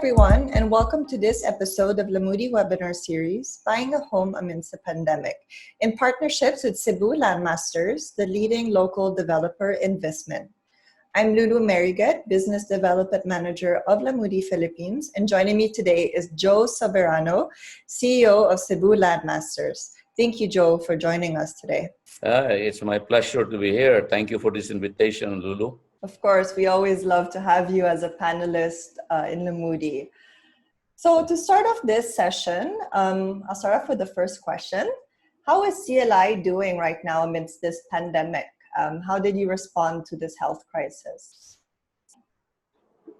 everyone, and welcome to this episode of Lamudi Webinar Series, Buying a Home Amidst the Pandemic, in partnerships with Cebu Landmasters, the leading local developer in Visman. I'm Lulu Marigat, Business Development Manager of Lamudi Philippines, and joining me today is Joe Soberano, CEO of Cebu Landmasters. Thank you, Joe, for joining us today. It's my pleasure to be here. Thank you for this invitation, Lulu. Of course, we always love to have you as a panelist in Lamudi. So to start off this session, I'll start off with the first question. How is CLI doing right now amidst this pandemic? How did you respond to this health crisis?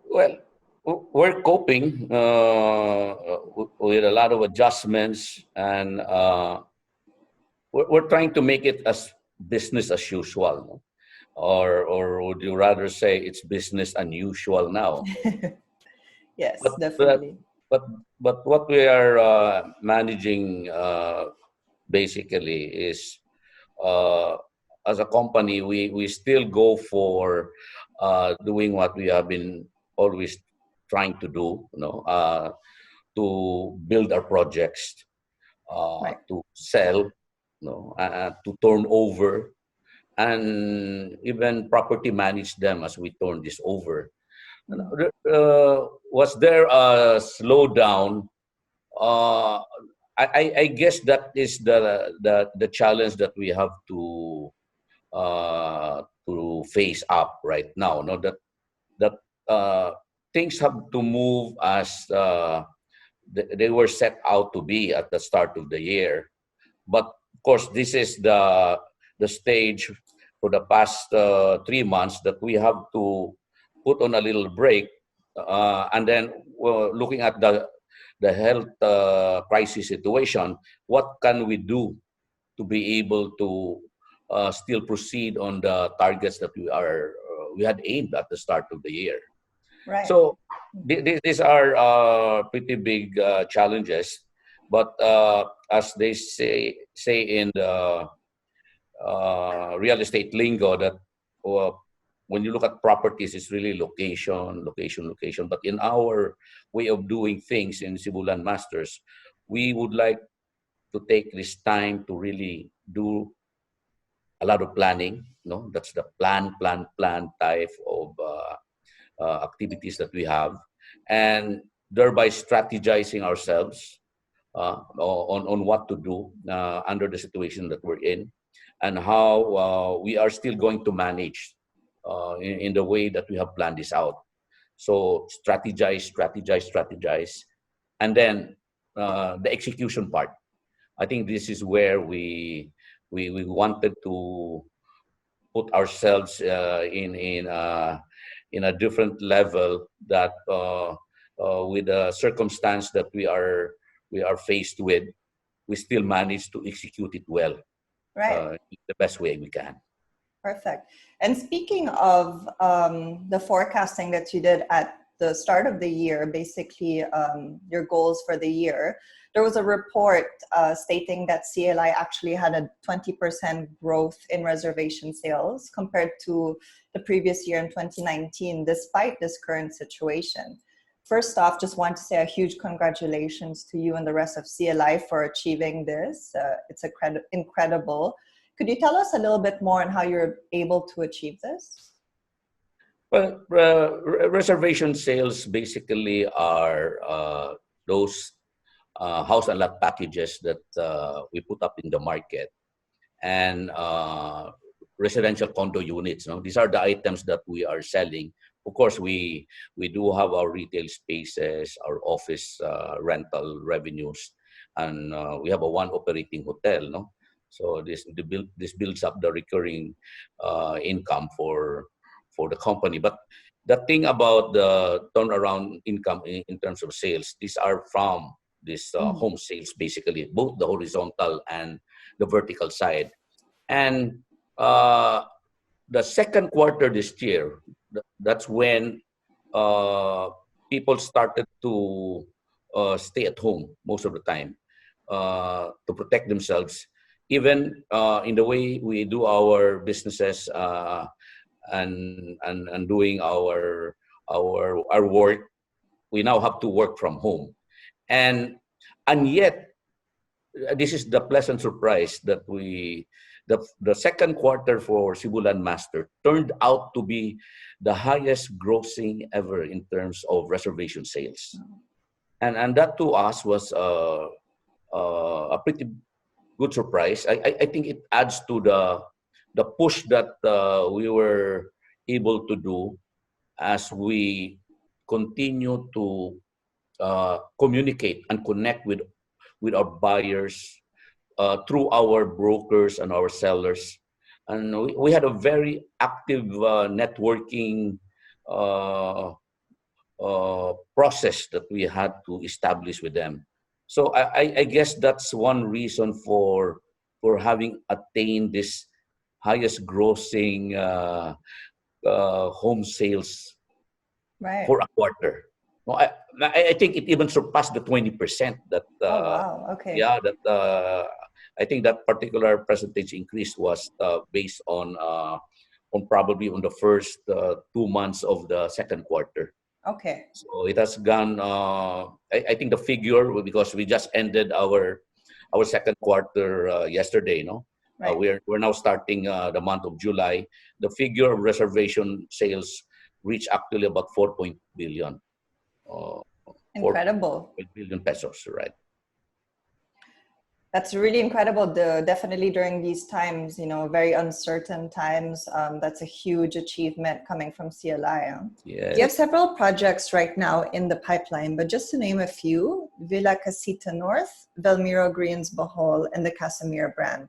Well, we're coping with a lot of adjustments, and we're trying to make it as business as usual. No? Or would you rather say it's business unusual now? Yes, definitely. But what we are managing basically is, as a company, we still go for doing what we have been always trying to do, to build our projects, Right. to sell, to turn over, and even property manage them as we turn this over. Was there a slowdown? I guess that is the challenge that we have to face up right now. No, that things have to move as they were set out to be at the start of the year. But of course, this is the stage for the past 3 months that we have to put on a little break, and then looking at the health crisis situation, what can we do to be able to still proceed on the targets that we had aimed at the start of the year? Right. So these are pretty big challenges, but as they say in the real estate lingo, that when you look at properties, it's really location. But in our way of doing things in Cebu Landmasters, we would like to take this time to really do a lot of planning. That's the plan type of activities that we have, and thereby strategizing ourselves on what to do under the situation that we're in, and how we are still going to manage in the way that we have planned this out. So strategize, and then the execution part. I think this is where we wanted to put ourselves in a different level, that with the circumstance that we are faced with, we still manage to execute it well. Right. The best way we can. Perfect. And speaking of the forecasting that you did at the start of the year, basically your goals for the year, there was a report stating that CLI actually had a 20% growth in reservation sales compared to the previous year in 2019, despite this current situation. First off, just want to say a huge congratulations to you and the rest of CLI for achieving this. It's incredible. Could you tell us a little bit more on how you're able to achieve this? Well, reservation sales basically are those house and lot packages that we put up in the market, and residential condo units. These are the items that we are selling. Of course, we do have our retail spaces, our office rental revenues, and we have one operating hotel. So this builds up the recurring income for the company. But the thing about the turnaround income in terms of sales, these are from this home sales, basically, both the horizontal and the vertical side. And the second quarter this year, that's when people started to stay at home most of the time to protect themselves, even in the way we do our businesses and doing our work. we now have to work from home, and yet this is the pleasant surprise that the second quarter for Cebu Landmaster turned out to be the highest grossing ever in terms of reservation sales, and that to us was a pretty good surprise. I think it adds to the push that we were able to do as we continue to communicate and connect with our buyers through our brokers and our sellers. And we had a very active networking uh, process that we had to establish with them. So I guess that's one reason for having attained this highest grossing home sales Right. for a quarter. No, I think it even surpassed the 20% that Oh, wow. Okay. yeah, that I think that particular percentage increase was based on probably on the first 2 months of the second quarter. Okay. So it has gone. I think the figure, because we just ended our second quarter yesterday. No, Right. we're now starting the month of July. The figure of reservation sales reached actually about 4 billion. Incredible. 4 billion pesos, right? That's really incredible. Definitely during these times, very uncertain times, that's a huge achievement coming from CLI. Yes. You have several projects right now in the pipeline, but just to name a few: Villa Casita North, Velmiro Greens Bohol, and the Casimir brand.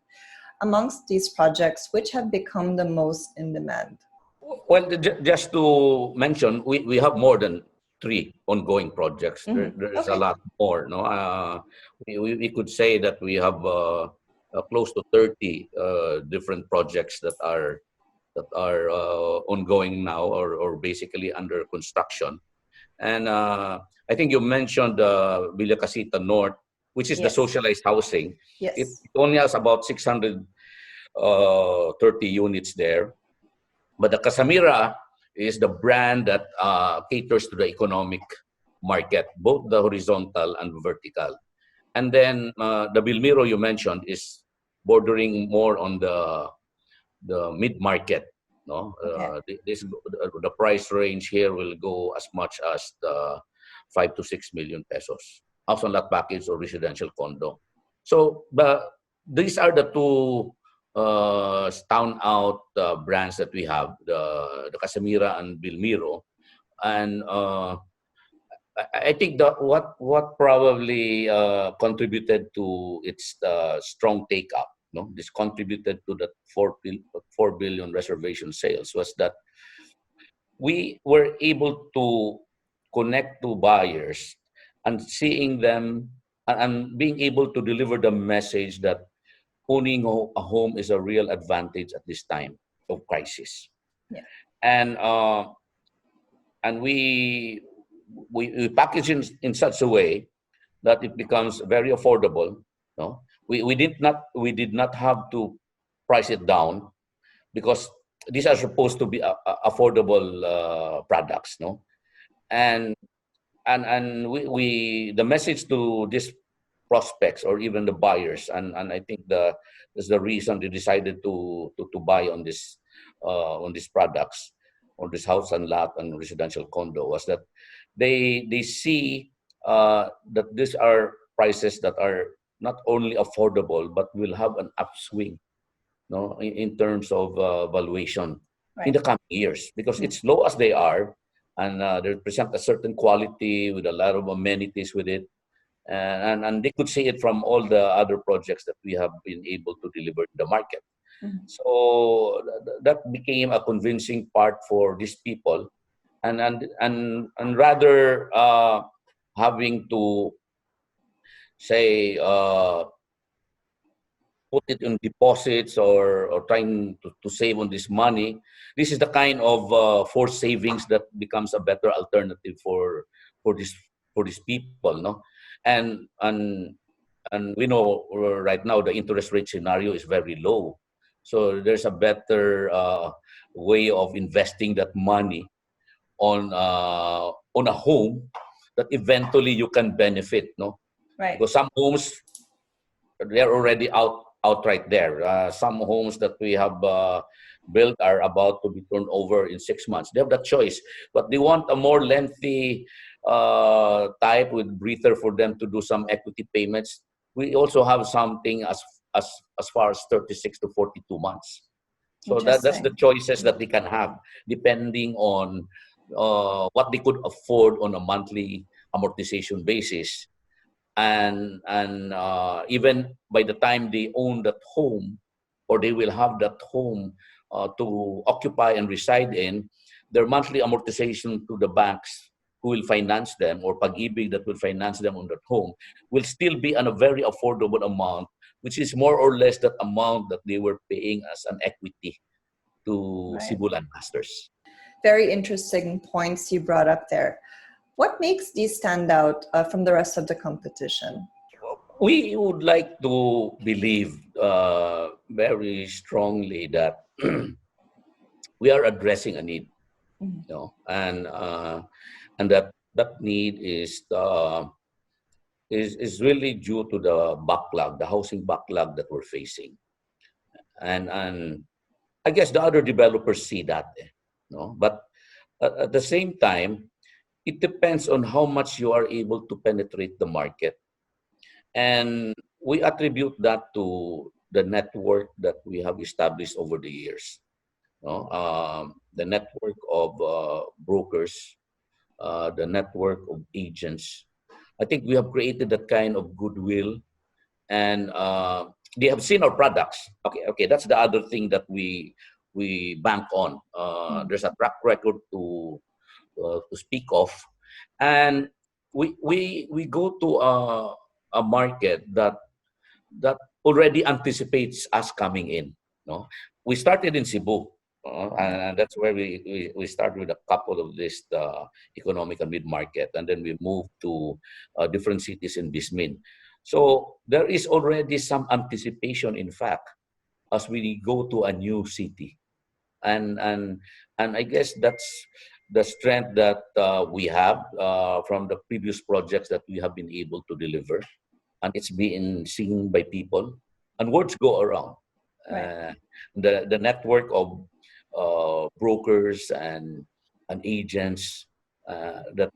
Amongst these projects, which have become the most in demand? Well, just to mention, we have more than 3 ongoing projects. There's a Okay. lot more. No, we could say that we have close to 30 different projects that are ongoing now, or basically under construction. And I think you mentioned Villa Casita North, which is the Yes. socialized housing. Yes. It only has about 630 units there. But the Casamira is the brand that caters to the economic market, both the horizontal and vertical. And then the Vilmiro you mentioned is bordering more on the mid market. No, Okay. the price range here will go as much as 5 to 6 million pesos, house and lot package or residential condo. So these are the two stand out brands that we have, the Casimira and Vilmiro. And I think that what probably contributed to its strong take up, no, this contributed to the 4 billion reservation sales, was that we were able to connect to buyers and seeing them, and being able to deliver the message that owning a home is a real advantage at this time of crisis. Yeah. And we package in such a way that it becomes very affordable. No, we did not have to price it down, because these are supposed to be affordable products. No, and we the message to these prospects or even the buyers, and I think that's the reason they decided to buy on these products, on this house and lot and residential condo, was that they see that these are prices that are not only affordable but will have an upswing, no, in terms of valuation in the coming years, because it's low as they are, and they present a certain quality with a lot of amenities with it, and they could see it from all the other projects that we have been able to deliver to the market. So that became a convincing part for these people, and rather having to say put it in deposits, or trying to save on this money. This is the kind of forced savings that becomes a better alternative for this for these people, no, and we know right now the interest rate scenario is very low, so there's a better way of investing that money on a home that eventually you can benefit, no? Right. Because some homes, they're already outright there. Some homes that we have built are about to be turned over in 6 months. They have that choice, but they want a more lengthy type with breather for them to do some equity payments. We also have something as far as 36 to 42 months. So that's the Interesting. choices that they can have depending on what they could afford on a monthly amortization basis. And even by the time they own that home, or they will have that home to occupy and reside in, their monthly amortization to the banks who will finance them, or pag-ibig that will finance them on that home, will still be on a very affordable amount, which is more or less that amount that they were paying as an equity to Right. Cebu Landmasters. Very interesting points you brought up there. What makes these stand out from the rest of the competition? We would like to believe very strongly that we are addressing a need, Mhm. you know, and that need is really due to the backlog, the housing backlog that we're facing, and I guess the other developers see that, no, but at the same time, it depends on how much you are able to penetrate the market. And we attribute that to the network that we have established over the years. No? The network of brokers, the network of agents. I think we have created that kind of goodwill, and they have seen our products. Okay, that's the other thing that we bank on. There's a track record to speak of, and we go to a market that already anticipates us coming in. No, we started in Cebu, and that's where we started with a couple of this economic and mid market, and then we moved to different cities in Bismin. So there is already some anticipation, in fact, as we go to a new city, and and and I guess that's the strength that we have from the previous projects that we have been able to deliver, and it's being seen by people, and words go around. Right. Uh, the network of brokers and agents that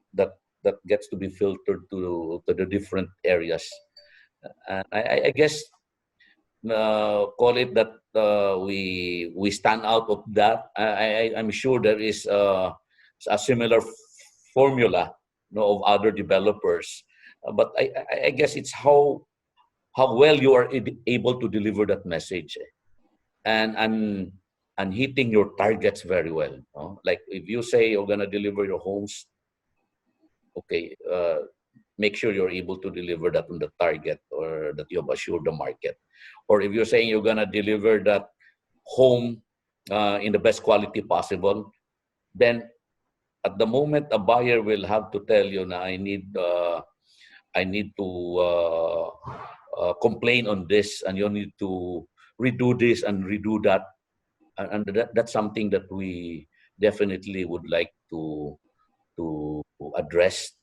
gets to be filtered to the different areas. I guess call it that we stand out of that. I'm sure there is a similar formula, you know, of other developers, but I guess it's how well you are able to deliver that message, and and hitting your targets very well. No? Like if you say you're gonna deliver your homes, okay, make sure you're able to deliver that on the target, or that you have assured the market. Or if you're saying you're gonna deliver that home in the best quality possible, then at the moment a buyer will have to tell you, "Na, I need to complain on this, and you need to redo this and redo that," and that's something that we definitely would like to address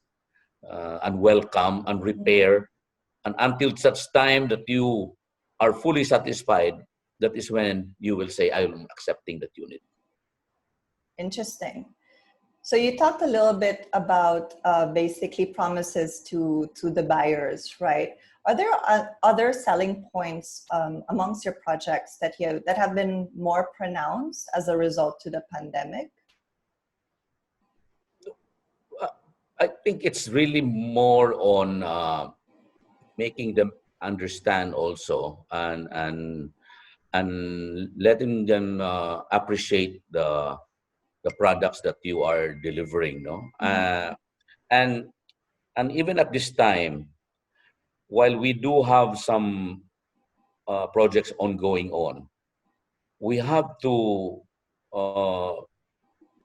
and welcome and repair. And until such time that you are fully satisfied, that is when you will say, "I'm accepting that unit." Interesting. So you talked a little bit about basically promises to the buyers, right? Are there other selling points amongst your projects that have been more pronounced as a result to the pandemic? I think it's really more on making them understand also, and letting them appreciate the products that you are delivering, no. And and even at this time, while we do have some projects ongoing on, we have to uh,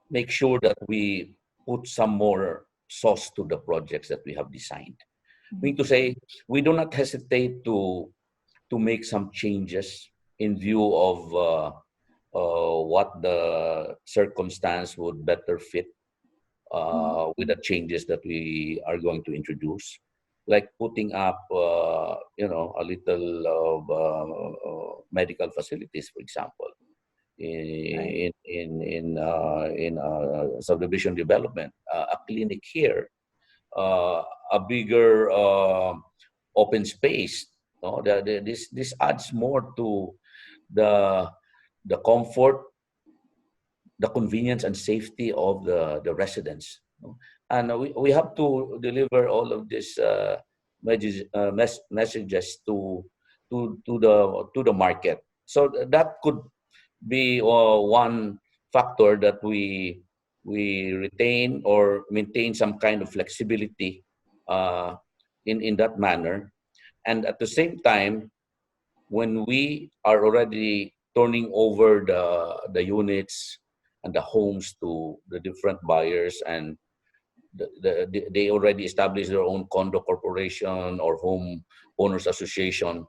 make sure that we put some more sauce to the projects that we have designed. Meaning to say, we do not hesitate to make some changes in view of what the circumstance would better fit with the changes that we are going to introduce, like putting up, a little of medical facilities, for example, Right. in subdivision development, a clinic here, a bigger open space. No, this adds more to the comfort, the convenience and safety of the residents. No? And we have to deliver all of these messages to the market. So that could be one factor that we retain or maintain some kind of flexibility in that manner. And at the same time, when we are already turning over the units and the homes to the different buyers, and they already established their own condo corporation or home owners association,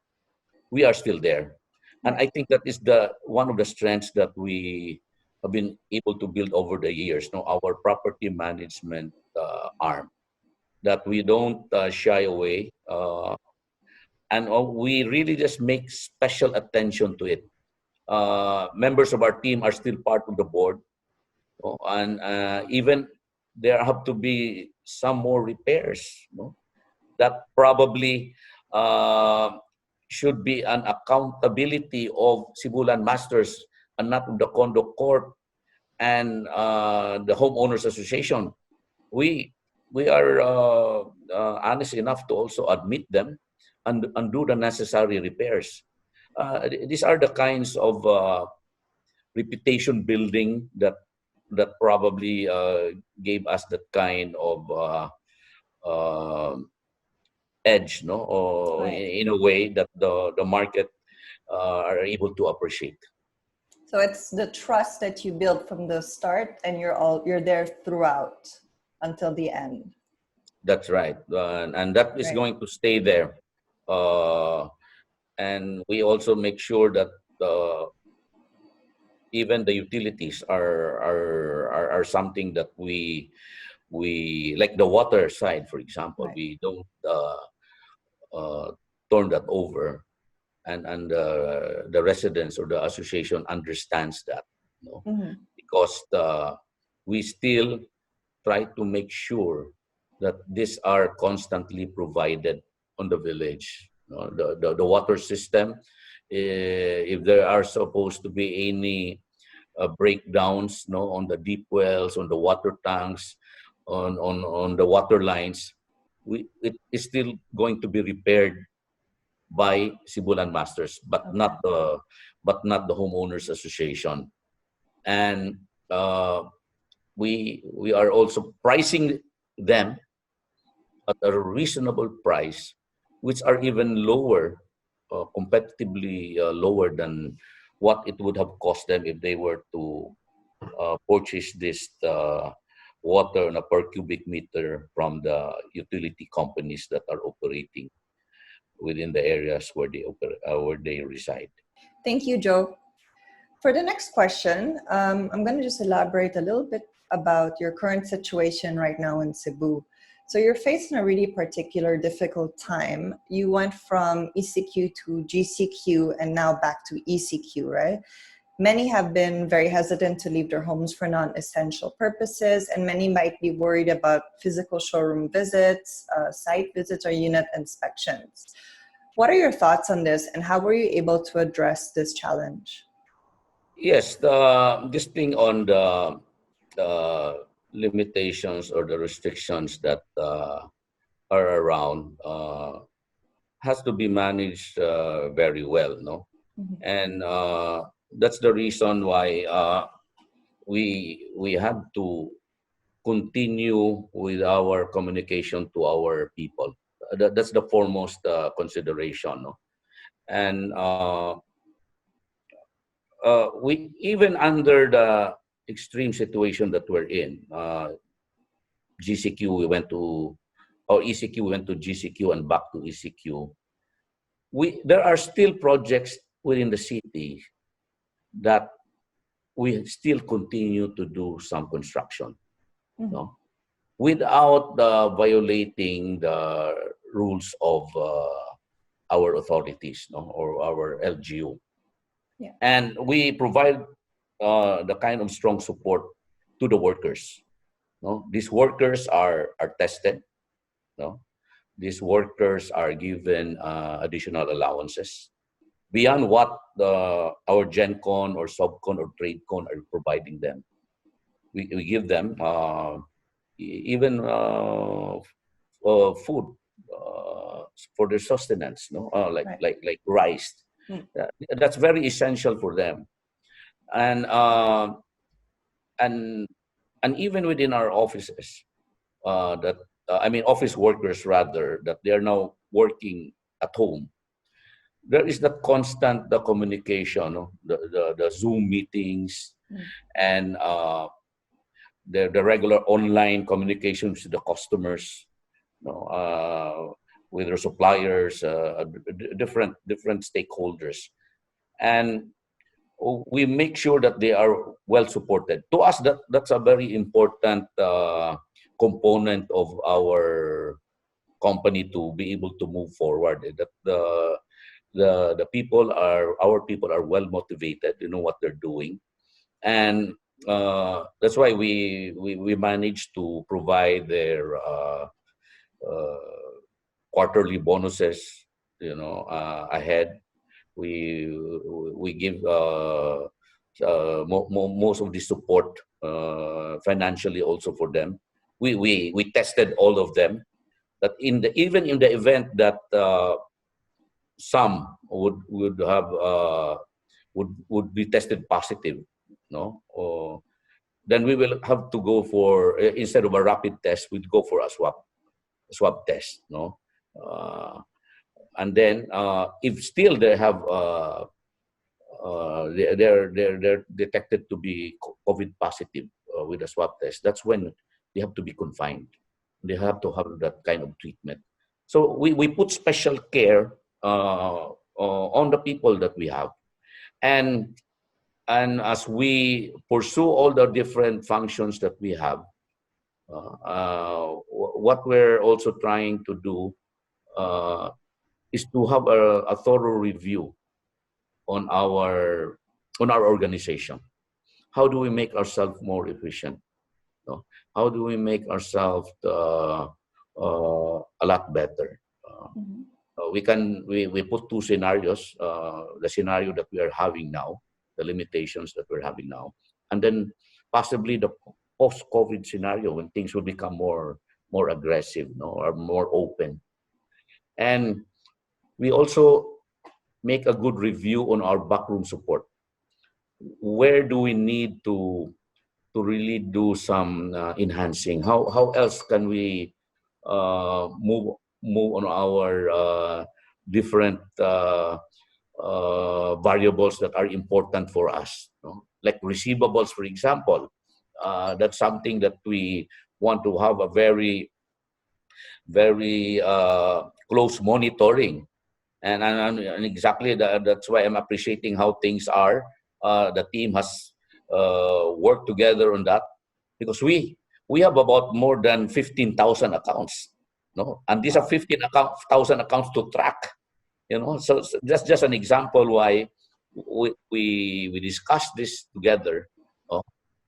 we are still there. And I Right. think that is the one of the strengths that we have been able to build over the years. No, our property management arm, that we don't shy away, and we really just make special attention to it. Members of our team are still part of the board, and even there have to be some more repairs. That probably uh, should be an accountability of Cebu Landmasters and not of the Condo Corp and the Homeowners Association. We we are honest enough to also admit them and do the necessary repairs. These are the kinds of reputation building that probably gave us that kind of uh, edge, no, or Right. in a way that the market are able to appreciate. So it's the trust that you build from the start, and you're there throughout until the end. That's right, and that is Right. going to stay there. Uh, and we also make sure that uh, even the utilities are something that we like the water side, for example. Right. We don't uh, turn that over, and the residents or the association understands that, Mm-hmm. because we still try to make sure that these are constantly provided on the village. The water system, if there are supposed to be any breakdowns, on the deep wells, on the water tanks, on the water lines, it is still going to be repaired by Cebu Masters, Okay. but not the homeowners association. And we are also pricing them at a reasonable price, which are even lower, competitively lower than what it would have cost them if they were to purchase this water on a per cubic meter from the utility companies that are operating within the areas where they reside. Thank you, Joe. For the next question, I'm going to just elaborate a little bit about your current situation right now in Cebu. So you're facing a really particular difficult time. You went from ECQ to GCQ and now back to ECQ, right? Many have been very hesitant to leave their homes for non-essential purposes, and many might be worried about physical showroom visits, site visits, or unit inspections. What are your thoughts on this, and how were you able to address this challenge? Yes, this thing on the limitations or the restrictions that are around has to be managed very well, no? Mhm. And that's the reason why we have to continue with our communication to our people. That's the foremost consideration, no? And we, even under the extreme situation that we're in, GCQ we went to, or ECQ we went to GCQ and back to ECQ. There are still projects within the city that we still continue to do some construction. Mhm. No? without violating the rules of our authorities, no, or our LGU. Yeah. And we provide the kind of strong support to the workers. No, these workers are tested. No, these workers are given additional allowances beyond what our GenCon or SubCon or TradeCon are providing them. We give them even food for their sustenance, no, Right. like rice. Mm. That's very essential for them, and uh, and and even within our offices, that I mean office workers rather, that they are now working at home. There is the constant the communication, no? The Zoom meetings Mm. and the regular online communications to the customers, you know, with their suppliers, different stakeholders, and we make sure that they are well supported. To us, that's a very important component of our company to be able to move forward. That the people are our people are well motivated. You know what they're doing, and that's why we managed to provide their uh, quarterly bonuses, ahead. We give most of the support financially also for them. We tested all of them, that even in the event that some would be tested positive, no, or then we will have to go for, instead of a rapid test, we'd go for a swab test, no. And then if still they have they're detected to be COVID positive with a swab test, that's when they have to be confined. They have to have that kind of treatment. So we put special care on the people that we have, and as we pursue all the different functions that we have, what we're also trying to do uh, is to have a thorough review on our organization. How do we make ourselves more efficient? No? How do we make ourselves a lot better? Mhm. We put two scenarios: the scenario that we are having now, the limitations that we're having now, and then possibly the post-COVID scenario when things will become more aggressive, no, or more open. And we also make a good review on our backroom support. Where do we need to really do some enhancing? How else can we move on our different variables that are important for us, no? Like receivables, for example. That's something that we want to have a very close monitoring, and exactly that's why I'm appreciating how things are. The team has worked together on that, because we have about more than 15,000 accounts, no, and these are Wow. 15,000 accounts to track, you know. So that's just an example why we discussed this together.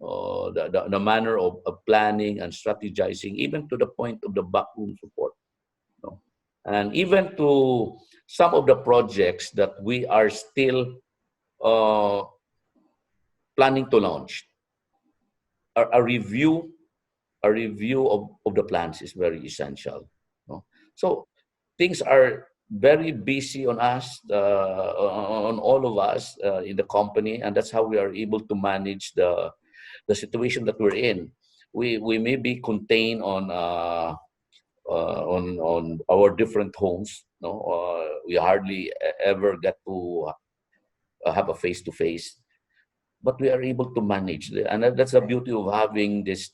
uh, the manner of planning and strategizing, even to the point of the backroom support, no? And even to some of the projects that we are still uh, planning to launch, a review of the plans is very essential, no? So things are very busy on us, on all of us in the company, and that's how we are able to manage the situation that we're in. We may be contained on our different homes, no. We hardly ever get to have a face to face, but we are able to manage and that's the Right. beauty of having this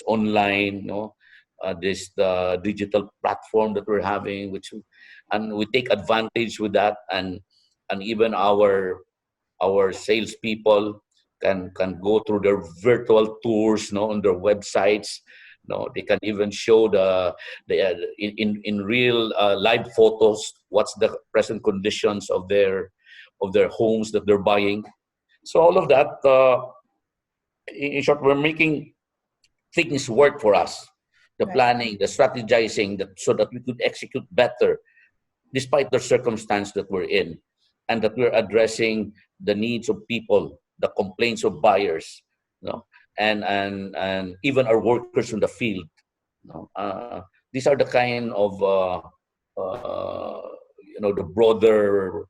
online, no, this digital platform that we're having, and we take advantage with that, and even our salespeople can go through their virtual tours, no, on their websites. No, they can even show in real live photos what's the present conditions of their homes that they're buying. So all of that, in short, we're making things work for us. The Right. planning, the strategizing, so that we could execute better despite the circumstance that we're in, and that we're addressing the needs of people, the complaints of buyers, you know, and even our workers in the field. You know, these are the kind of the broader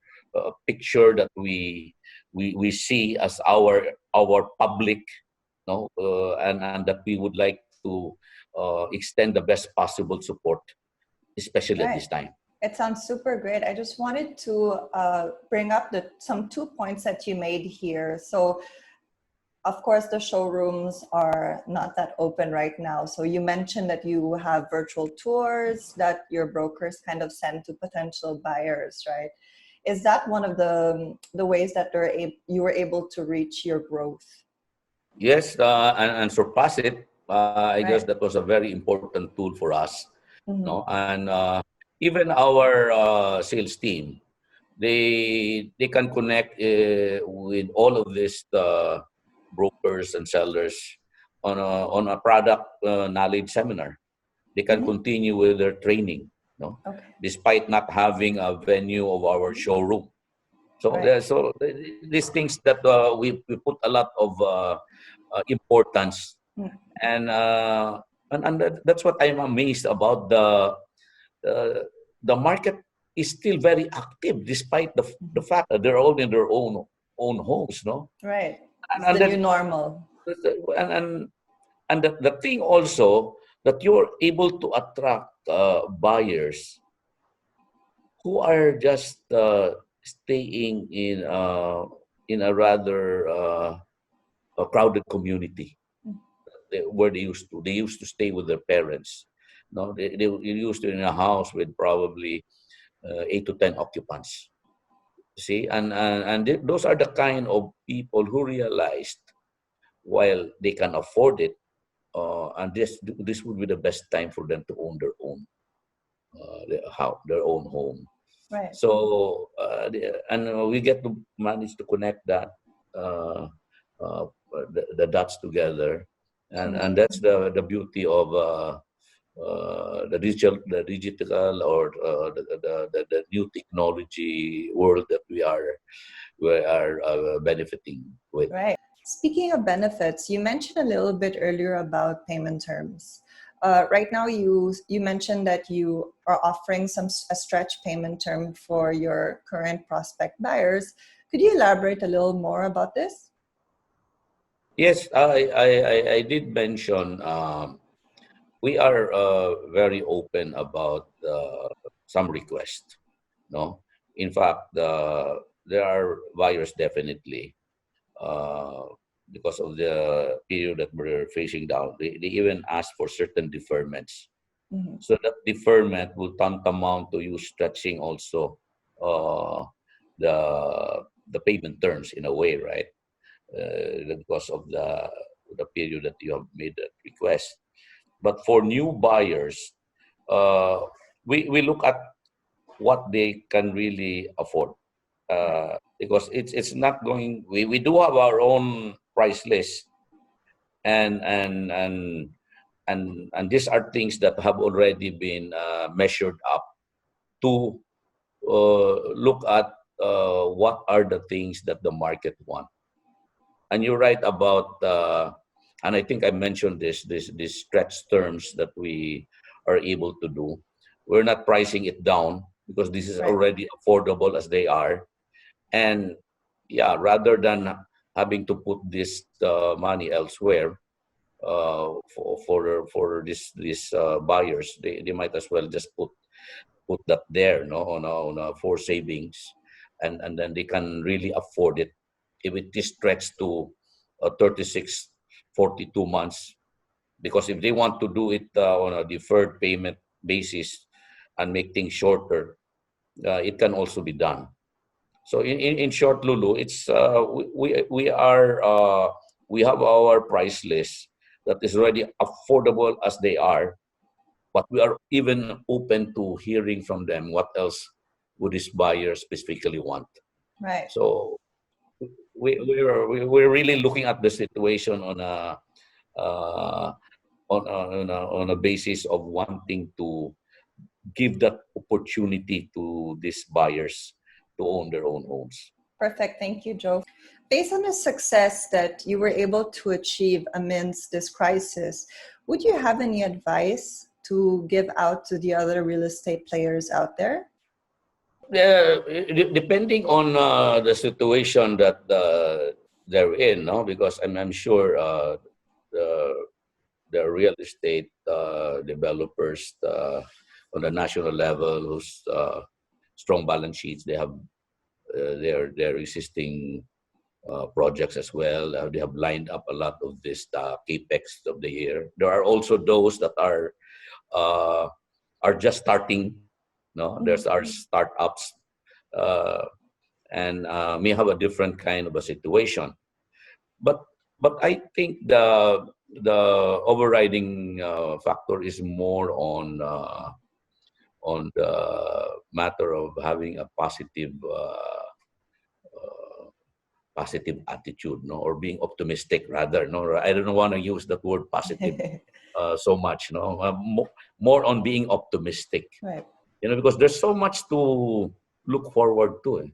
picture that we see as our public, and that we would like to extend the best possible support, especially at Right. this time. It sounds super great. I just wanted to bring up some 2 points that you made here. So, of course, the showrooms are not that open right now. So you mentioned that you have virtual tours that your brokers kind of send to potential buyers, right? Is that one of the ways that you were able to reach your growth? Yes, and surpass it. I guess Right. that was a very important tool for us. Mm-hmm. No, and even our sales team, they can connect with all of these brokers and sellers on a product knowledge seminar. They can Mm-hmm. continue with their training, Okay. despite not having a venue of our showroom. So Right. these things that we put a lot of importance, Mm. and that's what I'm amazed about. Uh, the market is still very active despite the fact that they're all in their own homes, no. Right. and It's and the new then normal. and the thing also that you're able to attract buyers who are just staying in a rather a crowded community, where they used to stay with their parents. No, they used to in a house with probably 8 to 10 occupants. See, and those are the kind of people who realized, while they can afford it, and this would be the best time for them to own their own home. Right. So we get to manage to connect that, uh, the dots together, and Mm. that's the beauty of the digital, or the new technology world that we are benefiting with. Right. Speaking of benefits, you mentioned a little bit earlier about payment terms. Right now, you mentioned that you are offering a stretch payment term for your current prospect buyers. Could you elaborate a little more about this? Yes, I did mention, we are very open about some requests. No, in fact, there are buyers definitely, uh, because of the period that we're facing down. They even ask for certain deferments. Mhm. So that deferment will tantamount to you stretching also uh, the payment terms in a way, right? Because of the period that you have made that request. But for new buyers, uh, we look at what they can really afford, Right. because it's not going. We do have our own price list, and and and and these are things that have already been measured up to look at what are the things that the market want. And you're right about, and I think I mentioned this stretch terms that we are able to do. We're not pricing it down because this is Right. already affordable as they are. And yeah, rather than having to put this money elsewhere, for these buyers, they might as well just put that there, no, on a for savings, and then they can really afford it if it is stretched to 36, 42 months. Because if they want to do it on a deferred payment basis and make things shorter, it can also be done. So in short, Lulu, it's we have our price list, that is already affordable as they are, but we are even open to hearing from them what else would this buyer specifically want. Right. So we're really looking at the situation on a uh, on a basis of wanting to give that opportunity to these buyers to own their own homes. Perfect. Thank you, Joe. Based on the success that you were able to achieve amidst this crisis, would you have any advice to give out to the other real estate players out there? Depending on the situation that they're in, no, because I'm sure the real estate developers on the national level whose strong balance sheets, they have their existing projects as well. They have lined up a lot of this capex of the year. There are also those that uh, are just starting. No, there's our startups uh, and may have a different kind of a situation. But I think the overriding factor is more on the matter of having a positive attitude, no, or being optimistic rather. No, I don't want to use that word positive so much. No, more on being optimistic. Right. Because there's so much to look forward to.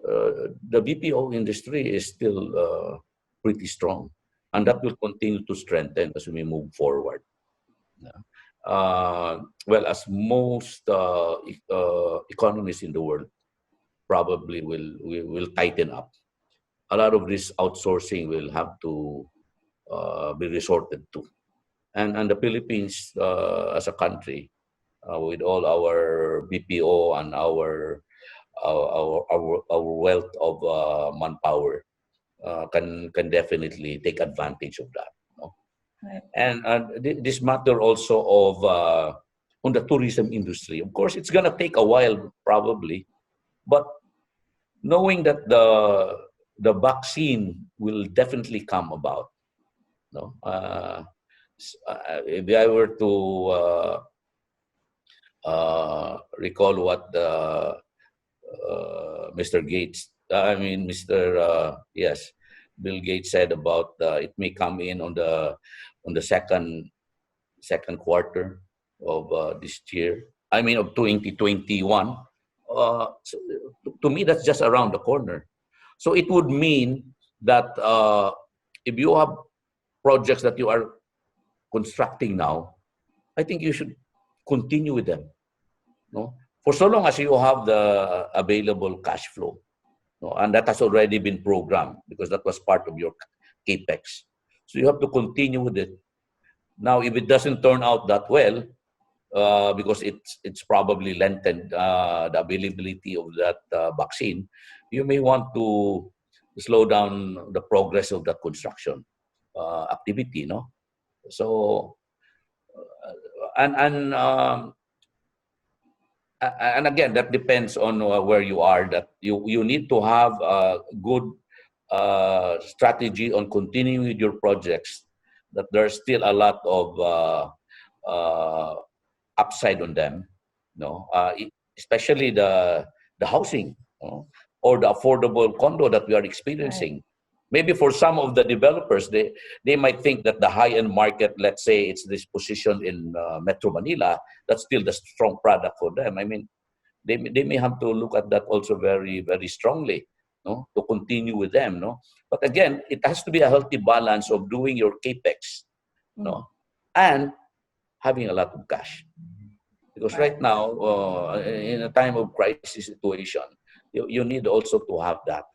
The BPO industry is still pretty strong, and that will continue to strengthen as we move forward. Well, as most economies in the world probably will tighten up, a lot of this outsourcing will have to be resorted to. And the Philippines as a country, with all our BPO and our wealth of manpower, can definitely take advantage of that. No? Right. And this matter also of on the tourism industry. Of course, it's gonna take a while probably, but knowing that the vaccine will definitely come about. No, if I were to recall what Mr. Gates, Mr. Yes, Bill Gates said about it may come in on the second quarter of this year. Of 2021. So to me, that's just around the corner. So it would mean that if you have projects that you are constructing now, I think you should continue with them. No, for so long as you have the available cash flow. No? And that has already been programmed because that was part of your capex. So you have to continue with it. Now, if it doesn't turn out that well, because it's probably lengthened the availability of that vaccine, you may want to slow down the progress of that construction activity. No, so and again, that depends on where you are. That you need to have a good strategy on continuing with your projects. That there's still a lot of uh, upside on them. No, especially the housing, or the affordable condo that we are experiencing. Right. Maybe for some of the developers, they might think that the high-end market, let's say it's this position in Metro Manila, that's still the strong product for them. They may have to look at that also very, very strongly, no, to continue with them, no. But again, it has to be a healthy balance of doing your capex, no, and having a lot of cash. Because right now, in a time of crisis situation, you need also to have that.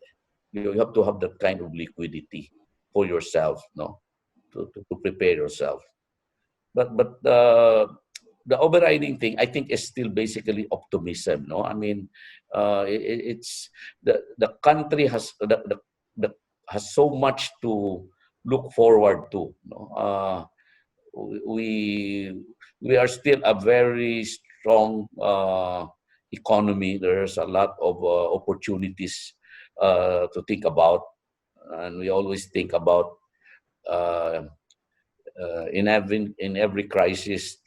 You have to have that kind of liquidity for yourself, no, to prepare yourself. But the overriding thing, I think, is still basically optimism. No, it's the country has so much to look forward to. No, we we are still a very strong economy. There's a lot of opportunities to think about, and we always think about uh, in every crisis,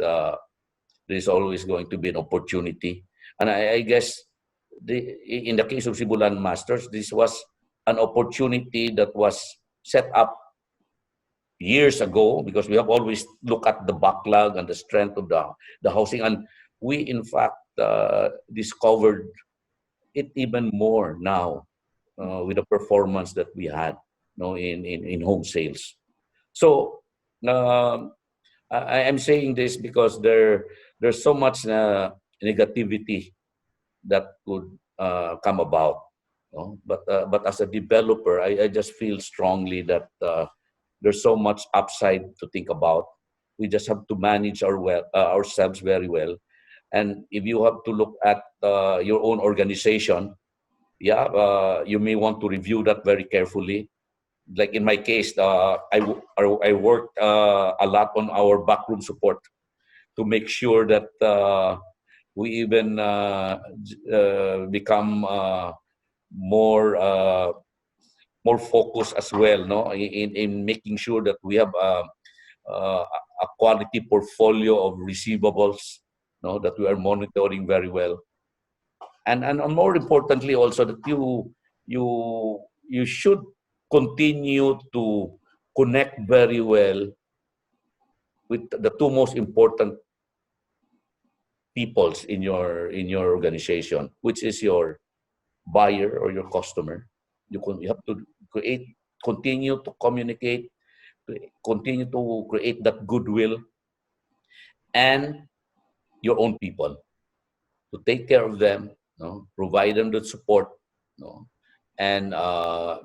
there's always going to be an opportunity. And I guess in the case of Cebu Landmasters, this was an opportunity that was set up years ago, because we have always looked at the backlog and the strength of the housing. And we, in fact, discovered it even more now with the performance that we had, in home sales. So um, I am saying this because there's so much negativity that could come about. But as a developer, I just feel strongly that there's so much upside to think about. We just have to manage ourselves very well. And if you have to look at your own organization, you may want to review that very carefully. Like in my case, I worked a lot on our backroom support to make sure that we even become more more focused as well, no, in making sure that we have a quality portfolio of receivables, no, that we are monitoring very well, and more importantly also that you should continue to connect very well with the two most important peoples in your organization, which is your buyer or your customer. You have to continue to communicate, continue to create that goodwill, and your own people, to take care of them, provide them the support, and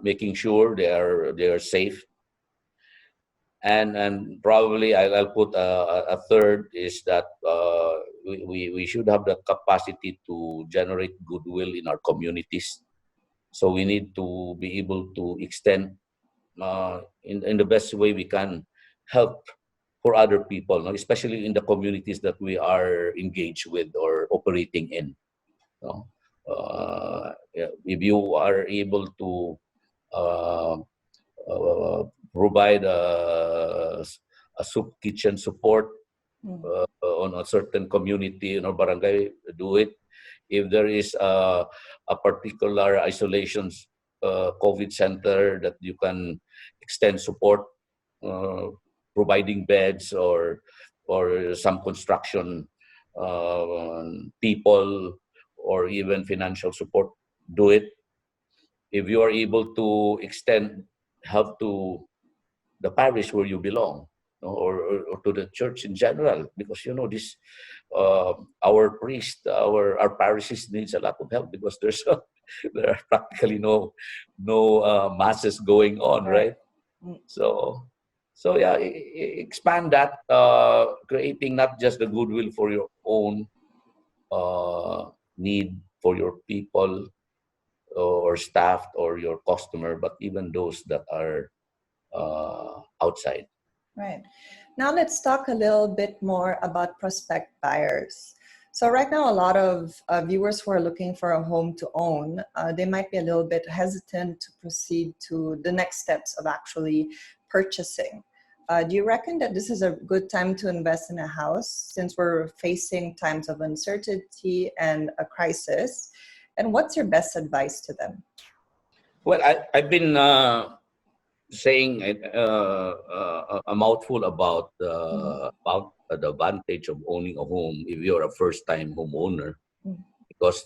making sure they are safe. And probably I'll put a third is that we should have the capacity to generate goodwill in our communities. So we need to be able to extend in the best way we can help for other people, no? Especially in the communities that we are engaged with or operating in. No? Yeah, if you are able to uh, uh, provide a soup kitchen support on a certain community in our barangay, do it. If there is a particular isolations COVID center that you can extend support, uh, providing beds or some construction people or even financial support, do it. If you are able to extend help to the parish where you belong, or to the church in general, because this our priest, our parishes needs a lot of help because there's there are practically no masses going on, right? So yeah, expand that, creating not just the goodwill for your own need for your people or staff or your customer, but even those that are outside. Right. Now let's talk a little bit more about prospect buyers. So right now, a lot of viewers who are looking for a home to own, they might be a little bit hesitant to proceed to the next steps of actually purchasing. Do you reckon that this is a good time to invest in a house since we're facing times of uncertainty and a crisis? And what's your best advice to them? Well, I've been saying a mouthful about the advantage of owning a home if you're a first-time homeowner, because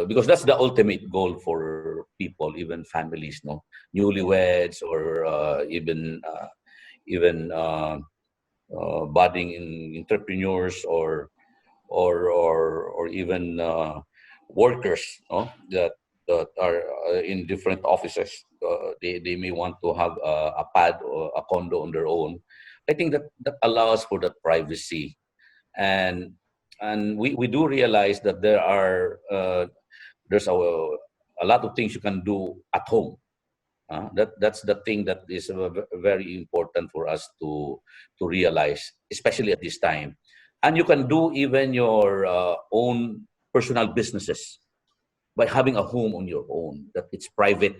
because that's the ultimate goal for people, even families, no, newlyweds or even budding entrepreneurs or even workers, no, that are in different offices. They may want to have a pad or a condo on their own. I think that allows for that privacy, and we do realize that there's a lot of things you can do at home. That's the thing that is very important for us to realize, especially at this time. And you can do even your own personal businesses by having a home on your own, that it's private,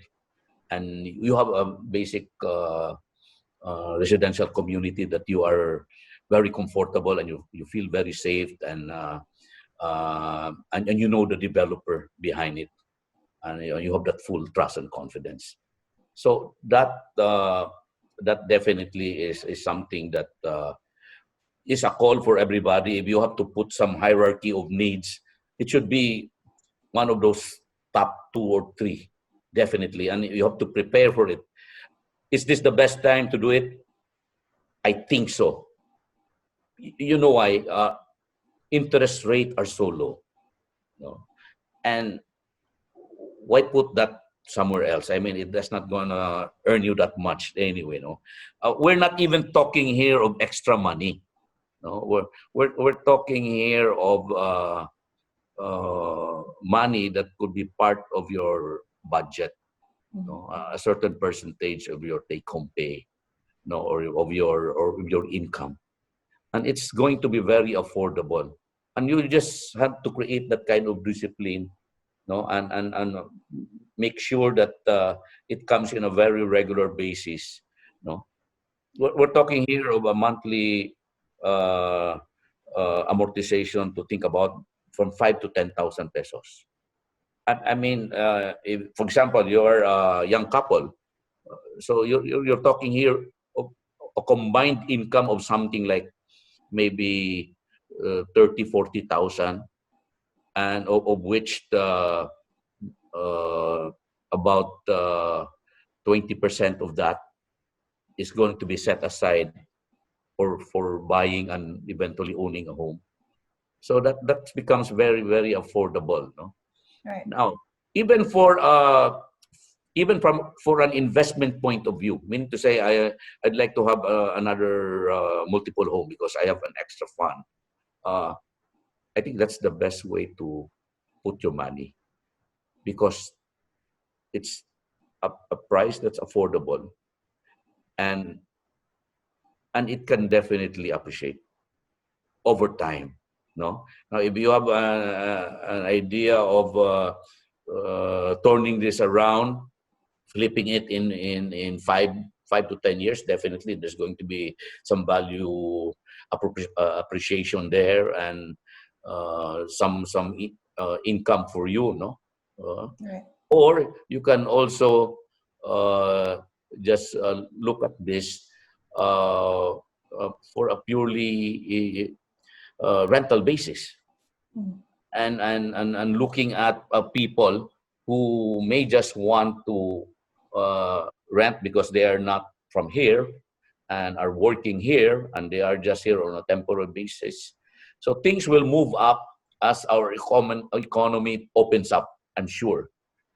and you have a basic residential community that you are very comfortable and you feel very safe, and you know the developer behind it, and you have that full trust and confidence. So that definitely is something that is a call for everybody. If you have to put some hierarchy of needs, it should be one of those top 2 or 3, definitely, and you have to prepare for it. Is this the best time to do it? I think so. You know why? Interest rate are so low, no? And why put that somewhere else? I mean, that's not gonna earn you that much anyway, no? We're not even talking here of extra money, no? We're talking here of money that could be part of your budget, no? A certain percentage of your take-home pay, no, or of your income, and it's going to be very affordable. And you just have to create that kind of discipline, no, and make sure that it comes in a very regular basis, no. We're talking here of a monthly uh, amortization to think about from 5 to 10,000 pesos. I mean, if, for example, you're a young couple, so you're talking here of a combined income of something like maybe 30, 40,000, and of which the uh, about 20% of that is going to be set aside for buying and eventually owning a home. So that becomes very, very affordable, no? Right. Now, even for even from for an investment point of view, meaning to say I'd like to have another multiple home because I have an extra fund. Uh, I think that's the best way to put your money, because it's a price that's affordable, and it can definitely appreciate over time. No, now if you have an idea of turning this around, flipping it in 5 to 10 years, definitely there's going to be some value appreciation there, and income for you, no. Right. Or you can also uh, just look at this for a purely rental basis, Mhm. and looking at people who may just want to rent because they are not from here and are working here, and they are just here on a temporary basis. So things will move up as our economy opens up, I'm sure,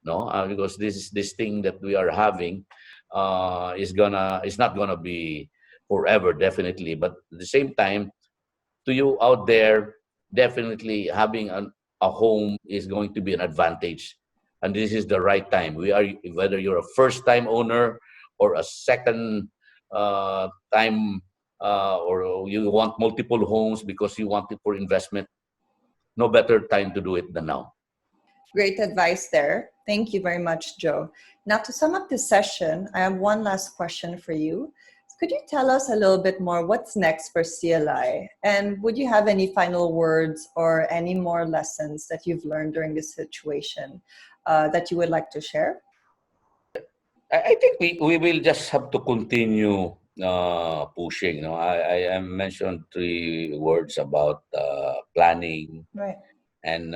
no, because this thing that we are having is not gonna be forever, definitely. But at the same time, to you out there, definitely having a home is going to be an advantage. And this is the right time. Whether you're a first time owner or a second time, or you want multiple homes because you want it for investment, no better time to do it than now. Great advice there. Thank you very much, Joe. Now, to sum up this session, I have one last question for you. Could you tell us a little bit more what's next for CLI? And would you have any final words or any more lessons that you've learned during this situation that you would like to share? I think we will just have to continue pushing. You know, I mentioned 3 words about planning Right. and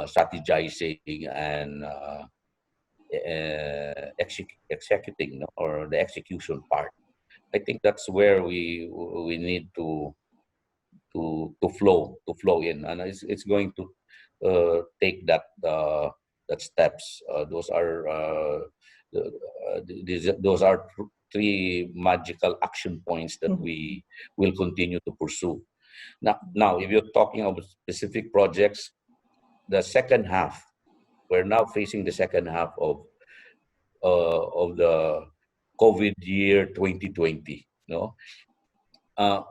strategizing and executing, no, or the execution part. I think that's where we need to flow in, and it's going to take that steps. Those are those are 3 magical action points that we will continue to pursue. Now, if you're talking about specific projects, the second half, we're now facing the second half of the COVID year 2020. No,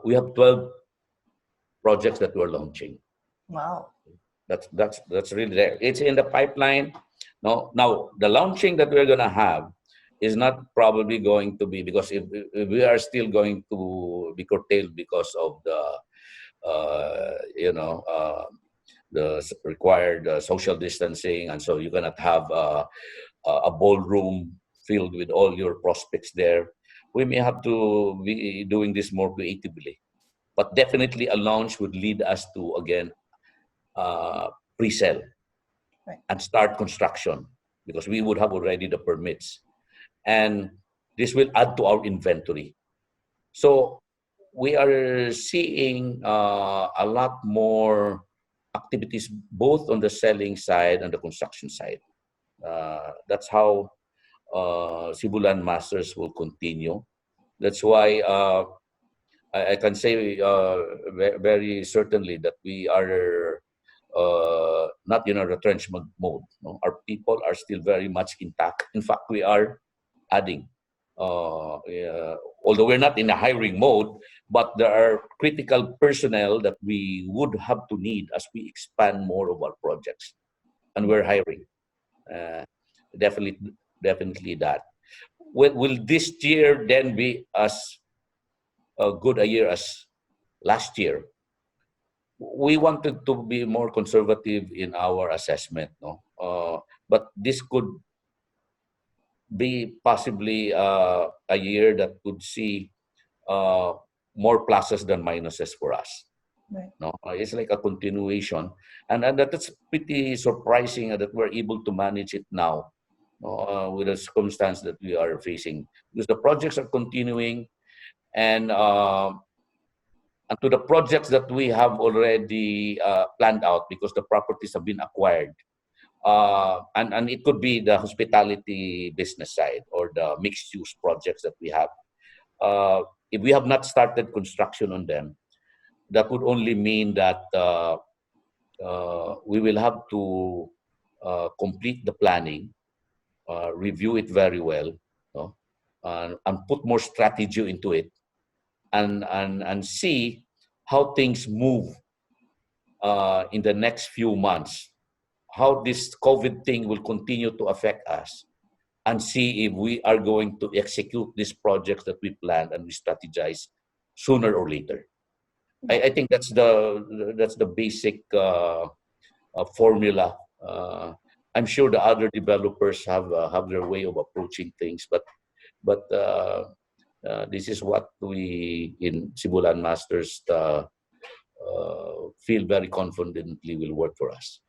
we have 12 projects that we're launching. Wow. That's really there. It's in the pipeline. No, now the launching that we're gonna have is not probably going to be, because if we are still going to be curtailed because of the required social distancing, and so you cannot have a ballroom filled with all your prospects there. We may have to be doing this more creatively, but definitely a launch would lead us to again pre-sell Right. and start construction, because we would have already the permits, and this will add to our inventory. So we are seeing a lot more activities both on the selling side and the construction side. That's how Cebu Landmasters will continue. That's why I can say very certainly that we are not in a retrenchment mode. No? Our people are still very much intact. In fact, we are adding. Although we're not in a hiring mode, but there are critical personnel that we would have to need as we expand more of our projects, and we're hiring. Uh, definitely that. Will this year then be as good a year as last year? We wanted to be more conservative in our assessment, no? But this could be possibly a year that could see uh, more pluses than minuses for us. Right. No, it's like a continuation, and that's pretty surprising that we're able to manage it now, with the circumstance that we are facing, because the projects are continuing, and to the projects that we have already planned out, because the properties have been acquired. And it could be the hospitality business side or the mixed use projects that we have. If we have not started construction on them, that would only mean that we will have to complete the planning, review it very well, no? And put more strategy into it, and see how things move in the next few months, how this COVID thing will continue to affect us, and see if we are going to execute these projects that we planned and we strategize sooner or later. I think that's the basic formula. I'm sure the other developers have their way of approaching things, but this is what we in Cebu Landmasters feel very confidently will work for us.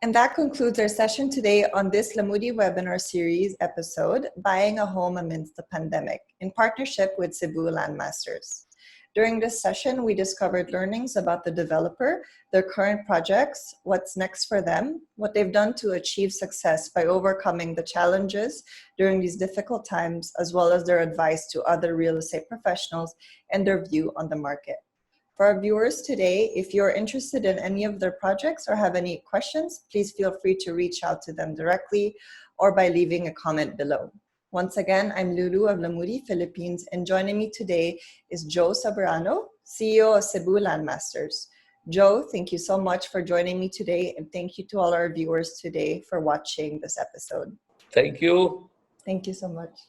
And that concludes our session today on this Lamudi Webinar Series episode, Buying a Home Amidst the Pandemic, in partnership with Cebu Landmasters. During this session, we discovered learnings about the developer, their current projects, what's next for them, what they've done to achieve success by overcoming the challenges during these difficult times, as well as their advice to other real estate professionals and their view on the market. For our viewers today, if you're interested in any of their projects or have any questions, please feel free to reach out to them directly or by leaving a comment below. Once again, I'm Lulu of Lamudi, Philippines, and joining me today is Joe Soberano, CEO of Cebu Landmasters. Joe, thank you so much for joining me today, and thank you to all our viewers today for watching this episode. Thank you. Thank you so much.